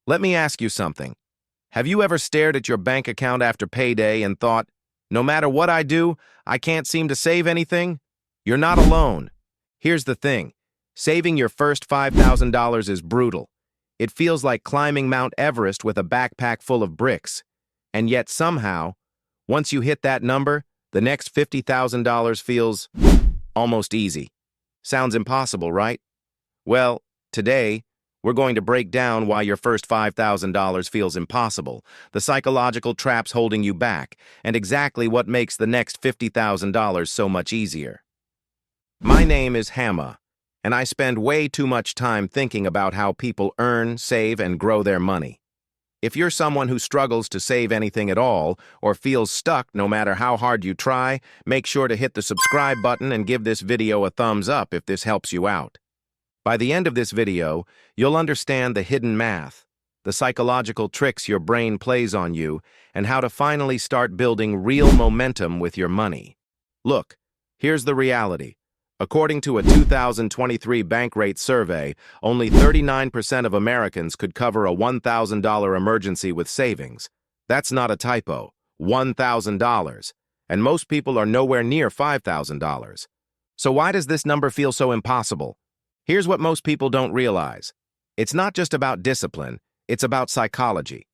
Let me ask you something. Have you ever stared at your bank account after payday and thought, no matter what I do, I can't seem to save anything? You're not alone. Here's the thing. Saving your first $5,000 is brutal. It feels like climbing Mount Everest with a backpack full of bricks. And yet somehow, once you hit that number, the next $50,000 feels almost easy. Sounds impossible, right? Well, today, we're going to break down why your first $5,000 feels impossible, the psychological traps holding you back, and exactly what makes the next $50,000 so much easier. My name is Hama, and I spend way too much time thinking about how people earn, save, and grow their money. If you're someone who struggles to save anything at all, or feels stuck no matter how hard you try, make sure to hit the subscribe button and give this video a thumbs up if this helps you out. By the end of this video, you'll understand the hidden math, the psychological tricks your brain plays on you, and how to finally start building real momentum with your money. Look, here's the reality. According to a 2023 Bankrate survey, only 39% of Americans could cover a $1,000 emergency with savings. That's not a typo. $1,000. And most people are nowhere near $5,000. So why does this number feel so impossible? Here's what most people don't realize. It's not just about discipline, it's about psychology.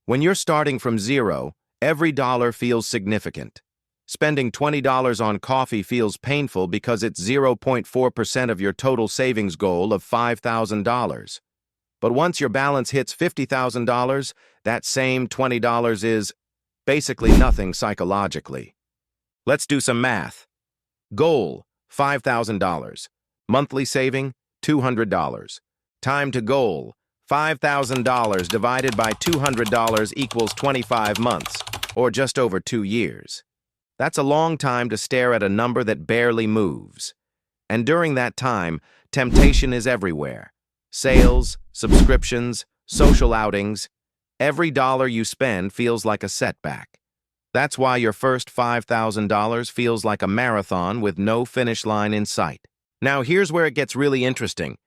When you're starting from zero, every dollar feels significant. Spending $20 on coffee feels painful because it's 0.4% of your total savings goal of $5,000. But once your balance hits $50,000, that same $20 is basically nothing psychologically. Let's do some math. Goal, $5,000. Monthly saving, $200. Time to goal, $5,000 divided by $200 equals 25 months, or just over 2 years. That's a long time to stare at a number that barely moves. And during that time, temptation is everywhere. Sales, subscriptions, social outings. Every dollar you spend feels like a setback. That's why your first $5,000 feels like a marathon with no finish line in sight. Now here's where it gets really interesting.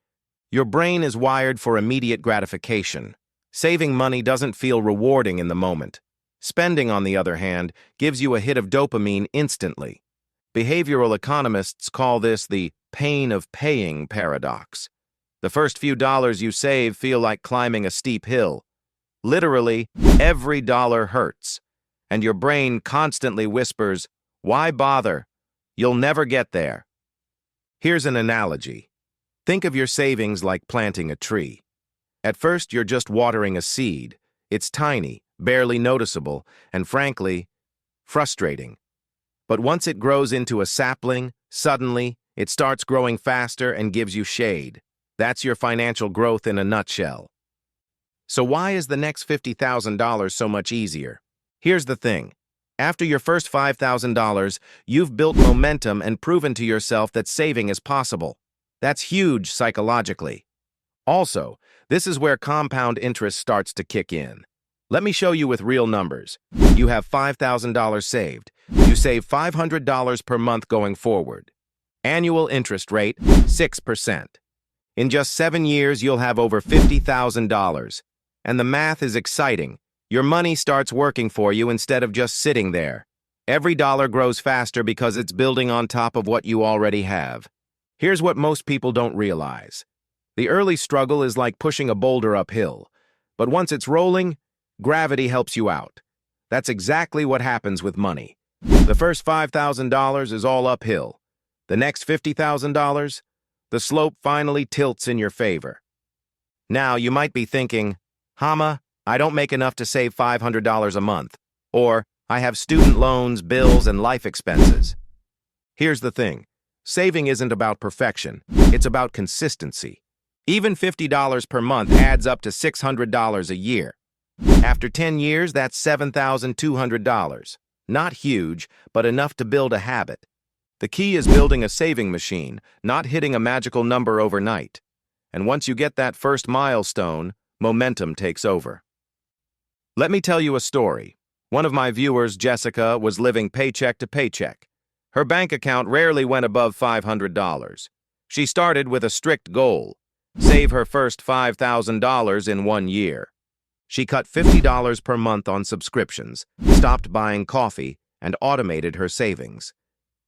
Your brain is wired for immediate gratification. Saving money doesn't feel rewarding in the moment. Spending, on the other hand, gives you a hit of dopamine instantly. Behavioral economists call this the pain of paying paradox. The first few dollars you save feel like climbing a steep hill. Literally, every dollar hurts. And your brain constantly whispers, "Why bother? You'll never get there." Here's an analogy. Think of your savings like planting a tree. At first, you're just watering a seed. It's tiny, barely noticeable, and frankly, frustrating. But once it grows into a sapling, suddenly, it starts growing faster and gives you shade. That's your financial growth in a nutshell. So why is the next $50,000 so much easier? Here's the thing. After your first $5,000, you've built momentum and proven to yourself that saving is possible. That's huge psychologically. Also, this is where compound interest starts to kick in. Let me show you with real numbers. You have $5,000 saved. You save $500 per month going forward. Annual interest rate, 6%. In just 7 years, you'll have over $50,000. And the math is exciting. Your money starts working for you instead of just sitting there. Every dollar grows faster because it's building on top of what you already have. Here's what most people don't realize. The early struggle is like pushing a boulder uphill. But once it's rolling, gravity helps you out. That's exactly what happens with money. The first $5,000 is all uphill. The next $50,000, the slope finally tilts in your favor. Now, you might be thinking, Hama, I don't make enough to save $500 a month. Or, I have student loans, bills, and life expenses. Here's the thing. Saving isn't about perfection. It's about consistency. Even $50 per month adds up to $600 a year. After 10 years, that's $7,200. Not huge, but enough to build a habit. The key is building a saving machine, not hitting a magical number overnight. And once you get that first milestone, momentum takes over. Let me tell you a story. One of my viewers, Jessica, was living paycheck to paycheck. Her bank account rarely went above $500. She started with a strict goal: save her first $5,000 in 1 year. She cut $50 per month on subscriptions, stopped buying coffee, and automated her savings.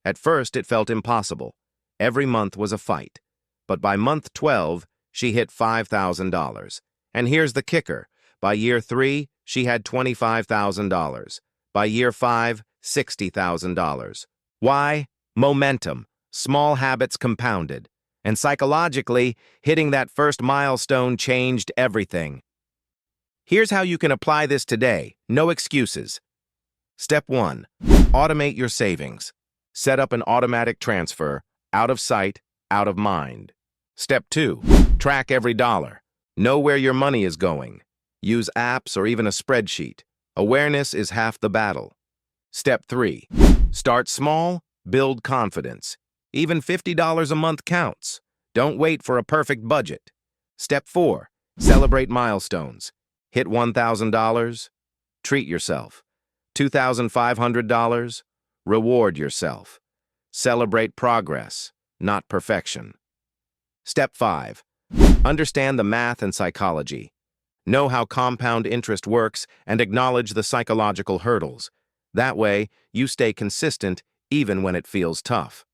At first, it felt impossible. Every month was a fight. But by month 12, she hit $5,000. And here's the kicker. By year 3, she had $25,000. By year 5, $60,000. Why? Momentum. Small habits compounded. And psychologically, hitting that first milestone changed everything. Here's how you can apply this today. No excuses. Step 1. Automate your savings. Set up an automatic transfer, out of sight, out of mind. Step 2. Track every dollar. Know where your money is going. Use apps or even a spreadsheet. Awareness is half the battle. Step 3. Start small, build confidence. Even $50 a month counts. Don't wait for a perfect budget. Step 4. Celebrate milestones. Hit $1,000. Treat yourself. $2,500. Reward yourself. Celebrate progress, not perfection. Step 5. Understand the math and psychology. Know how compound interest works and acknowledge the psychological hurdles. That way, you stay consistent even when it feels tough.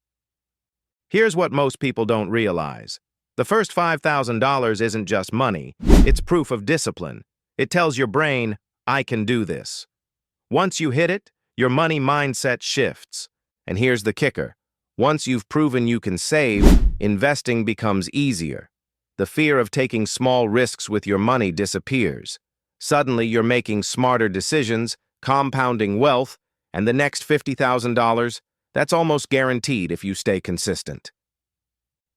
Here's what most people don't realize. The first $5,000 isn't just money, it's proof of discipline. It tells your brain, I can do this. Once you hit it, your money mindset shifts. And here's the kicker. Once you've proven you can save, investing becomes easier. The fear of taking small risks with your money disappears. Suddenly, you're making smarter decisions, compounding wealth, and the next $50,000, that's almost guaranteed if you stay consistent.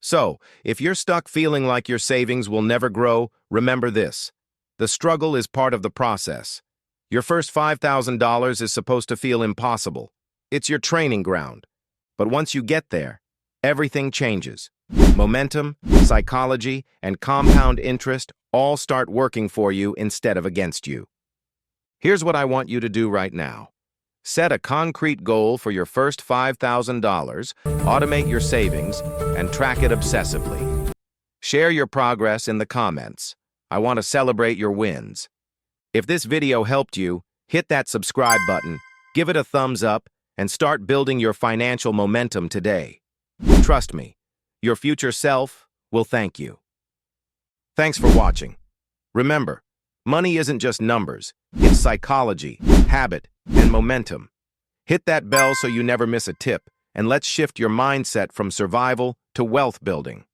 So, if you're stuck feeling like your savings will never grow, remember this. The struggle is part of the process. Your first $5,000 is supposed to feel impossible. It's your training ground. But once you get there, everything changes. Momentum, psychology, and compound interest all start working for you instead of against you. Here's what I want you to do right now. Set a concrete goal for your first $5,000, automate your savings, and track it obsessively. Share your progress in the comments. I want to celebrate your wins. If this video helped you, hit that subscribe button, give it a thumbs up, and start building your financial momentum today. Trust me, your future self will thank you. Thanks for watching. Remember, money isn't just numbers, it's psychology, habit, and momentum. Hit that bell so you never miss a tip, and let's shift your mindset from survival to wealth building.